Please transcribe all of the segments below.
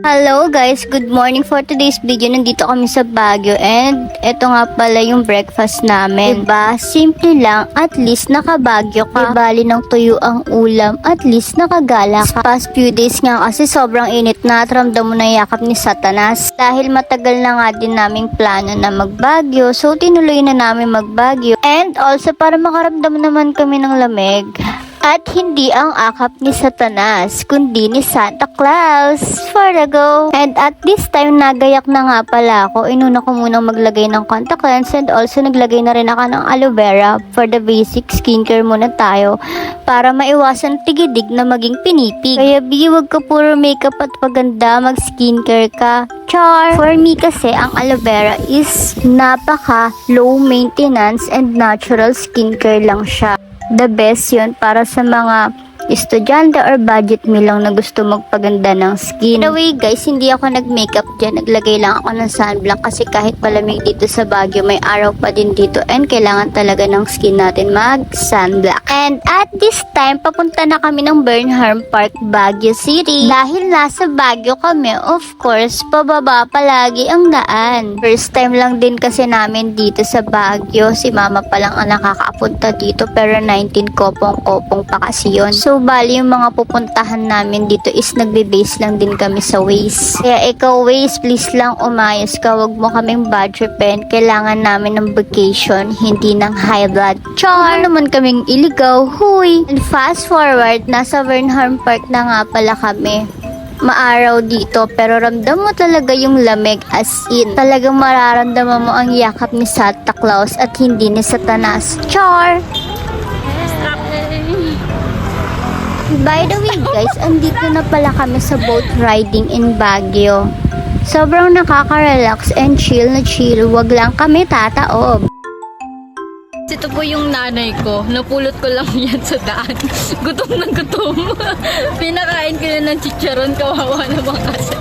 Hello guys, good morning. For today's video, nandito kami sa Baguio and eto nga pala yung breakfast namin. Diba? Simple lang, at least naka-Baguio ka. Bali ng tuyo ang ulam, at least nakagala ka. Past few days nga kasi sobrang init na at ramdam mo na yakap ni Satanas. Dahil matagal na nga din naming plano na mag-Baguio, so tinuloy na namin mag-Baguio. And also para makaramdam naman kami ng lamig. At hindi ang akap ni Satanas, kundi ni Santa Claus for the go. And at this time, nagayak na nga pala ako. Inuna ko munang maglagay ng contact lens and also naglagay na rin ako ng aloe vera. For the basic skincare muna tayo para maiwasan tigidig na maging pinipig. Kaya biwag ka puro makeup at paganda, mag skincare ka. Char! For me kasi, ang aloe vera is napaka low maintenance and natural skincare lang siya. The best yun para sa mga estudyante or budget meal lang na gusto magpaganda ng skin. By the way guys, hindi ako nag-makeup dyan. Naglagay lang ako ng sunblock kasi kahit malamig dito sa Baguio, may araw pa din dito and kailangan talaga ng skin natin mag-sunblock. And at this time, papunta na kami ng Burnham Park, Baguio City. Dahil nasa Baguio kami, of course, pababa palagi ang daan. First time lang din kasi namin dito sa Baguio. Si mama pa lang ang nakakapunta dito pero 19 kopong-kopong pa kasi yun. So, bali yung mga pupuntahan namin dito is nagbe-base lang din kami sa Waze. Kaya ikaw Waze, please lang umayos ka. Huwag mo kaming bad tripen. Kailangan namin ng vacation, hindi ng high blood. Char! Naman kaming iligaw. Huy! And fast forward, nasa Burnham Park na nga pala kami. Maaraw dito pero ramdam mo talaga yung lamig as in. Talagang mararamdaman mo ang yakap ni Santa Claus at hindi ni Satanas. Char! By the way guys, andito na pala kami sa boat riding in Baguio. Sobrang nakaka-relax and chill na chill. Wag lang kami tataob. Ito po yung nanay ko. Napulot ko lang yan sa daan. Gutom na gutom. Pinakain ko na ng chicharon. Kawawa naman kasi.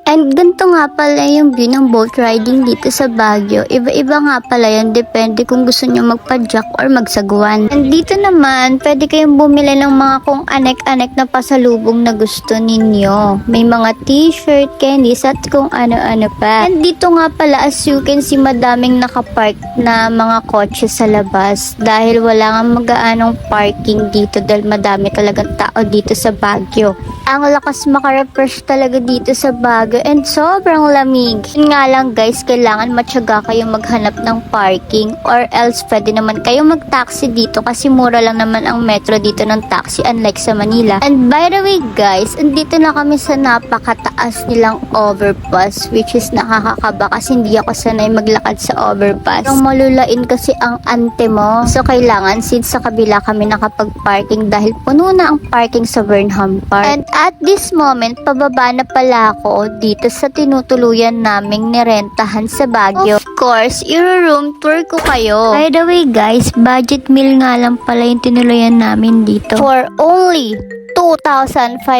And ganito nga pala yung view ng boat riding dito sa Baguio. Iba-iba nga pala yan. Depende kung gusto nyo magpa-jack or magsagwan. And dito naman, pwede kayong bumili ng mga kung anek-anek na pasalubong na gusto ninyo. May mga t-shirt, candies, at kung ano-ano pa. And dito nga pala, as you can see, madaming nakapark na mga kotse sa labas. Dahil wala nga mag-aanong parking dito dahil madami talagang tao dito sa Baguio. Ang lakas makarefresh talaga dito sa Baguio and sobrang lamig. Yun nga lang guys, kailangan matyaga kayong maghanap ng parking or else pwede naman kayong mag-taxi dito kasi mura lang naman ang metro dito ng taxi unlike sa Manila. And by the way guys, andito na kami sa napakataas nilang overpass which is nakakakaba kasi hindi ako sanay maglakad sa overpass. Yung malulain kasi ang ante mo. So kailangan since sa kabila kami nakapag-parking dahil puno na ang parking sa Burnham Park. And at this moment, pababa na pala ako dito sa tinutuluyan naming nirentahan sa Baguio. Of course, i-room tour ko kayo. By the way guys, budget meal nga lang pala yung tinuluyan namin dito. For only 2,500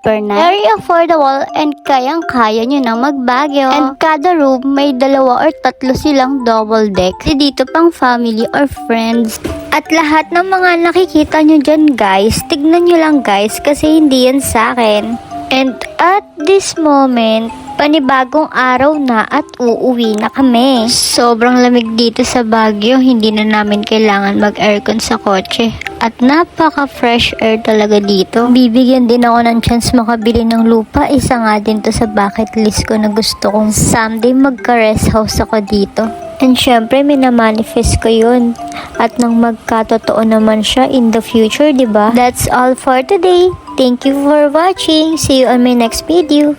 per night. Very affordable and kayang-kaya nyo nang mag-Baguio. And kada room may 2 or 3 silang double deck. Dito pang family or friends. At lahat ng mga nakikita nyo dyan guys, tignan nyo lang guys kasi hindi yan sa akin. And at this moment, panibagong araw na at uuwi na kami. Sobrang lamig dito sa Baguio, hindi na namin kailangan mag-aircon sa kotse. At napaka-fresh air talaga dito. Bibigyan din ako ng chance makabili ng lupa. Isa nga din to sa bucket list ko na gusto kong someday magka-rest house ako dito. And syempre, minamanifest ko yun. At nang magkatotoo naman siya in the future, diba? That's all for today. Thank you for watching. See you on my next video.